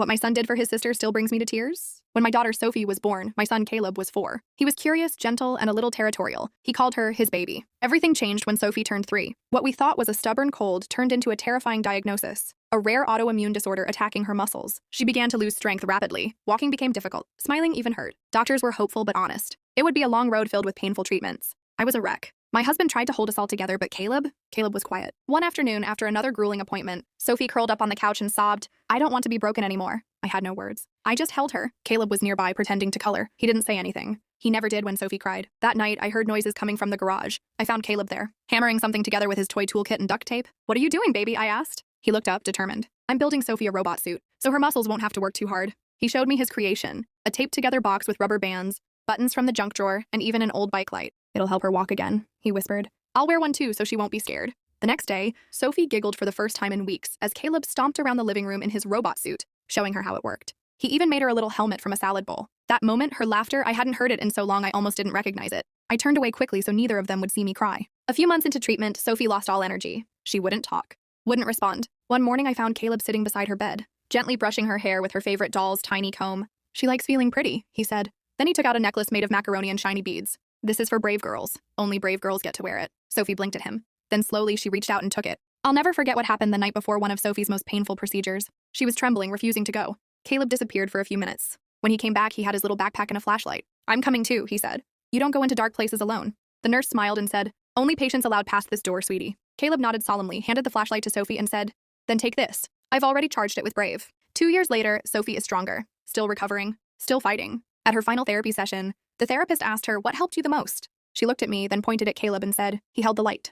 What my son did for his sister still brings me to tears. When my daughter Sophie was born, my son Caleb was 4. He was curious, gentle, and a little territorial. He called her his baby. Everything changed when Sophie turned 3. What we thought was a stubborn cold turned into a terrifying diagnosis. A rare autoimmune disorder attacking her muscles. She began to lose strength rapidly. Walking became difficult. Smiling even hurt. Doctors were hopeful but honest. It would be a long road filled with painful treatments. I was a wreck. My husband tried to hold us all together, but Caleb was quiet. One afternoon, after another grueling appointment, Sophie curled up on the couch and sobbed, "I don't want to be broken anymore." I had no words. I just held her. Caleb was nearby, pretending to color. He didn't say anything. He never did when Sophie cried. That night, I heard noises coming from the garage. I found Caleb there, hammering something together with his toy toolkit and duct tape. "What are you doing, baby?" I asked. He looked up, determined. "I'm building Sophie a robot suit, so her muscles won't have to work too hard." He showed me his creation, a taped-together box with rubber bands, buttons from the junk drawer, and even an old bike light. "It'll help her walk again," he whispered. "I'll wear one too so she won't be scared." The next day, Sophie giggled for the first time in weeks as Caleb stomped around the living room in his robot suit, showing her how it worked. He even made her a little helmet from a salad bowl. That moment, her laughter, I hadn't heard it in so long I almost didn't recognize it. I turned away quickly so neither of them would see me cry. A few months into treatment, Sophie lost all energy. She wouldn't talk, wouldn't respond. One morning I found Caleb sitting beside her bed, gently brushing her hair with her favorite doll's tiny comb. "She likes feeling pretty," he said. Then he took out a necklace made of macaroni and shiny beads. "This is for brave girls. Only brave girls get to wear it." Sophie blinked at him. Then slowly she reached out and took it. I'll never forget what happened the night before one of Sophie's most painful procedures. She was trembling, refusing to go. Caleb disappeared for a few minutes. When he came back, he had his little backpack and a flashlight. "I'm coming too," he said. "You don't go into dark places alone." The nurse smiled and said, "Only patients allowed past this door, sweetie." Caleb nodded solemnly, handed the flashlight to Sophie and said, "Then take this. I've already charged it with Brave." 2 years later, Sophie is stronger, still recovering, still fighting. At her final therapy session, the therapist asked her, "What helped you the most?" She looked at me, then pointed at Caleb and said, "He held the light."